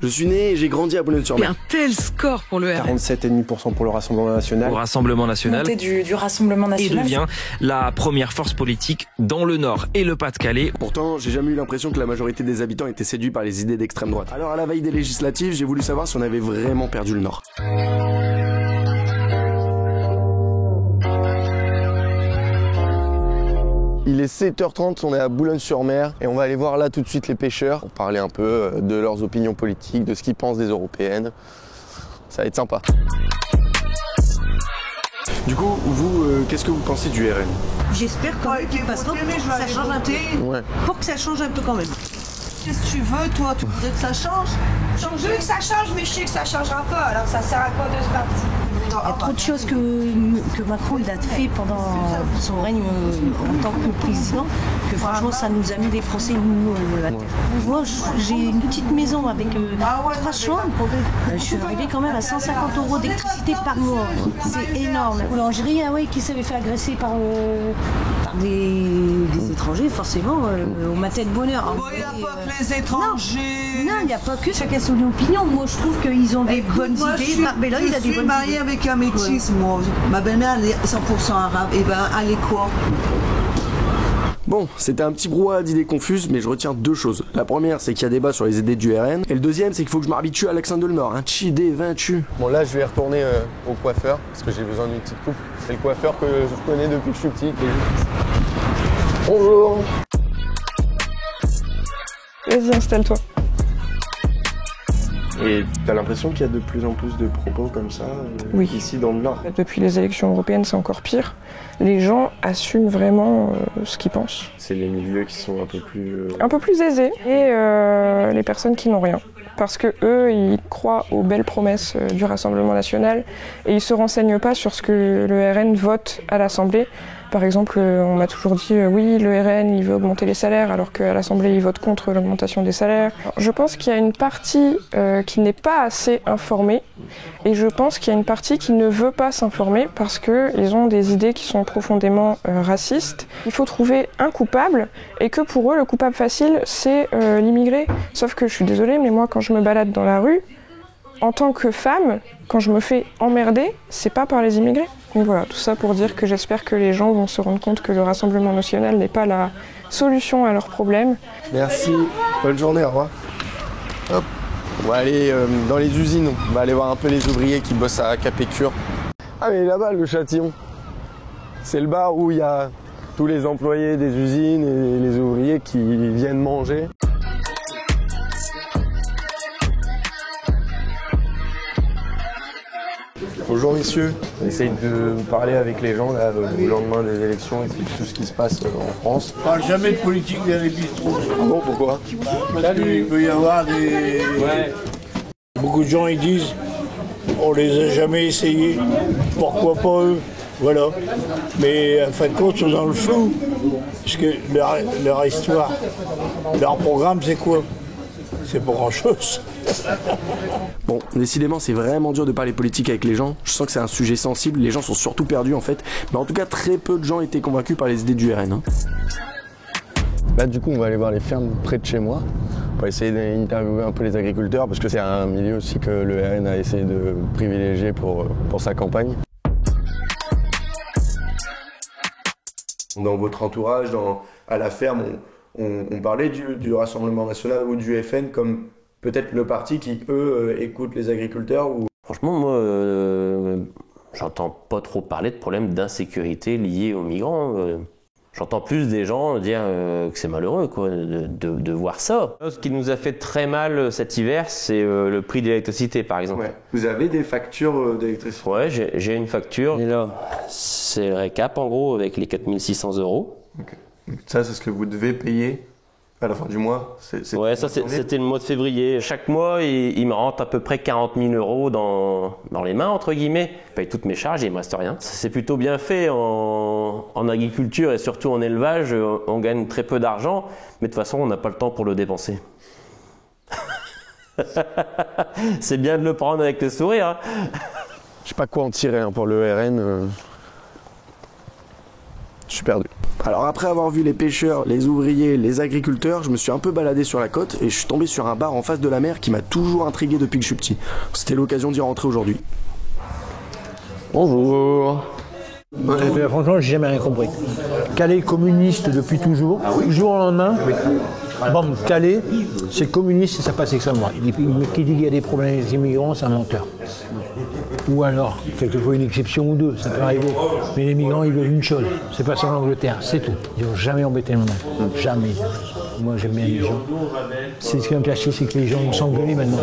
Je suis né et j'ai grandi à Boulogne-sur-Mer. Un tel score pour le RN. 47,5% pour le Rassemblement National. Au Rassemblement National. Montée du Rassemblement National. Et devient la première force politique dans le Nord et le Pas-de-Calais. Pourtant, j'ai jamais eu l'impression que la majorité des habitants étaient séduits par les idées d'extrême droite. Alors à la veille des législatives, j'ai voulu savoir si on avait vraiment perdu le Nord. Il est 7h30, on est à Boulogne-sur-Mer et on va aller voir là tout de suite les pêcheurs pour parler un peu de leurs opinions politiques, de ce qu'ils pensent des européennes. Ça va être sympa. Du coup, vous, qu'est-ce que vous pensez du RN? J'espère qu'il passera pour que ça change un peu. Ouais. Pour que ça change un peu quand même. Qu'est-ce que tu veux, toi? Tu voudrais que ça change? Je veux que ça change, mais je sais que ça changera pas, alors ça sert à quoi de se battre? Il y a trop de choses que Macron il a fait pendant son règne en tant que président, que franchement ça nous a mis les Français la terre. Moi j'ai une petite maison avec 3 chambres, je suis arrivée quand même à 150 € d'électricité par mois. C'est énorme. La boulangerie qui s'avait fait agresser par des étrangers, forcément, on matait de bonheur. Il n'y a pas que les étrangers. Non, il n'y a pas que chacun son opinion. Moi, je trouve qu'ils ont des bonnes idées. Barbella, il a des bonnes idées. Je suis mariée avec un métis, moi. Ma belle-mère, elle est 100% arabe. Et ben, elle est quoi? Bon, c'était un petit brouhaha d'idées confuses, mais je retiens deux choses. La première, c'est qu'il y a débat sur les idées du RN. Et le deuxième, c'est qu'il faut que je m'habitue à l'accent de le Nord. Chidé, 20. Bon là je vais retourner au coiffeur parce que j'ai besoin d'une petite coupe. C'est le coiffeur que je connais depuis que je suis petit. Bonjour. Vas-y, installe-toi. Et t'as l'impression qu'il y a de plus en plus de propos comme ça Oui. Ici dans le Nord? Depuis les élections européennes, c'est encore pire. Les gens assument vraiment ce qu'ils pensent. C'est les milieux qui sont un peu plus aisés et les personnes qui n'ont rien. Parce que eux, ils croient aux belles promesses du Rassemblement National et ils se renseignent pas sur ce que le RN vote à l'Assemblée. Par exemple, on m'a toujours dit oui, le RN il veut augmenter les salaires alors qu'à l'Assemblée il vote contre l'augmentation des salaires. Je pense qu'il y a une partie qui n'est pas assez informée et je pense qu'il y a une partie qui ne veut pas s'informer parce qu'ils ont des idées qui sont profondément racistes. Il faut trouver un coupable et que pour eux le coupable facile c'est l'immigré. Sauf que je suis désolée mais moi quand je me balade dans la rue, en tant que femme, quand je me fais emmerder, c'est pas par les immigrés. Donc voilà, tout ça pour dire que j'espère que les gens vont se rendre compte que le Rassemblement National n'est pas la solution à leurs problèmes. Merci, bonne journée, au revoir. Hop. On va aller dans les usines, on va aller voir un peu les ouvriers qui bossent à Capécure. Ah mais là-bas, le Châtillon, c'est le bar où il y a tous les employés des usines et les ouvriers qui viennent manger. Bonjour messieurs, on essaye de parler avec les gens là, au lendemain des élections et tout ce qui se passe en France. On parle jamais de politique dans les bistrots. Ah bon, pourquoi? Parce qu'il peut y avoir des... Beaucoup de gens ils disent on les a jamais essayés, pourquoi pas eux? Voilà. Mais en fin de compte, ils sont dans le flou. Parce que leur histoire, leur programme c'est quoi? C'est pas grand chose. Bon, décidément, c'est vraiment dur de parler politique avec les gens. Je sens que c'est un sujet sensible, les gens sont surtout perdus en fait. Mais en tout cas, très peu de gens étaient convaincus par les idées du RN. Là, du coup, on va aller voir les fermes près de chez moi. On va essayer d'interviewer un peu les agriculteurs parce que c'est un milieu aussi que le RN a essayé de privilégier pour sa campagne. Dans votre entourage, à la ferme, on parlait du Rassemblement National ou du FN comme peut-être le parti qui, eux, écoute les agriculteurs ou... Franchement, moi, j'entends pas trop parler de problèmes d'insécurité liés aux migrants. J'entends plus des gens dire que c'est malheureux quoi, de voir ça. Ce qui nous a fait très mal cet hiver, c'est le prix de l'électricité, par exemple. Ouais. Vous avez des factures d'électricité? Ouais, j'ai une facture. Et là, c'est le récap, en gros, avec les 4 600 €. Okay. Ça, c'est ce que vous devez payer à la fin du mois? Ouais, ça c'était le mois de février. Chaque mois, il me rentre à peu près 40 000 € dans les mains, entre guillemets. Je paye toutes mes charges et il me reste rien. C'est plutôt bien fait en agriculture et surtout en élevage. On gagne très peu d'argent, mais de toute façon, on n'a pas le temps pour le dépenser. C'est bien de le prendre avec le sourire. Hein. Je sais pas quoi en tirer pour le RN. Je suis perdu. Alors après avoir vu les pêcheurs, les ouvriers, les agriculteurs, je me suis un peu baladé sur la côte et je suis tombé sur un bar en face de la mer qui m'a toujours intrigué depuis que je suis petit. C'était l'occasion d'y rentrer aujourd'hui. Bonjour. Franchement, j'ai jamais rien compris. Calais communiste depuis toujours, du jour au lendemain. Bon, Calais, c'est communiste et ça passe extrêmement. Qui dit qu'il y a des problèmes avec les immigrants, c'est un menteur. Ou alors, quelquefois une exception ou deux, ça peut arriver. Mais les migrants, ils veulent une chose, c'est passer en Angleterre, c'est tout. Ils n'ont jamais embêté le monde. Jamais. Moi, j'aime bien les gens. C'est ce qui va me cacher, c'est que les gens vont s'engueuler maintenant.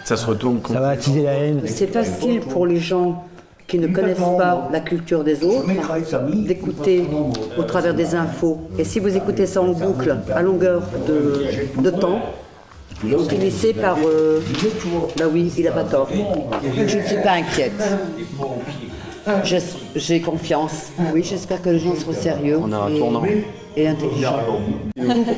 Ça se retourne. Ça va attiser la haine. C'est facile pour les gens qui ne connaissent pas la culture des autres, d'écouter au travers des infos. Et si vous écoutez ça en boucle, à longueur de temps, vous finissez par... bah oui, il n'a pas tort. Je ne suis pas inquiète. J'ai confiance. Oui, j'espère que les gens seront sérieux et intelligents.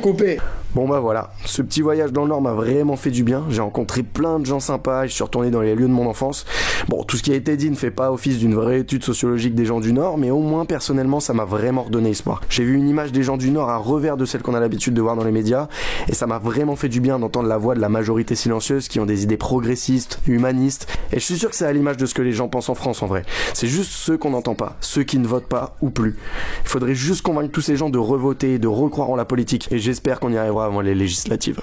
Coupé. Bon bah voilà, ce petit voyage dans le Nord m'a vraiment fait du bien, j'ai rencontré plein de gens sympas et je suis retourné dans les lieux de mon enfance. Bon, tout ce qui a été dit ne fait pas office d'une vraie étude sociologique des gens du Nord, mais au moins personnellement ça m'a vraiment redonné espoir. J'ai vu une image des gens du Nord à revers de celle qu'on a l'habitude de voir dans les médias, et ça m'a vraiment fait du bien d'entendre la voix de la majorité silencieuse qui ont des idées progressistes, humanistes, et je suis sûr que c'est à l'image de ce que les gens pensent en France en vrai. C'est juste ceux qu'on n'entend pas, ceux qui ne votent pas ou plus. Il faudrait juste convaincre tous ces gens de revoter, de recroire en la politique, et j'espère qu'on y arrivera avant les législatives.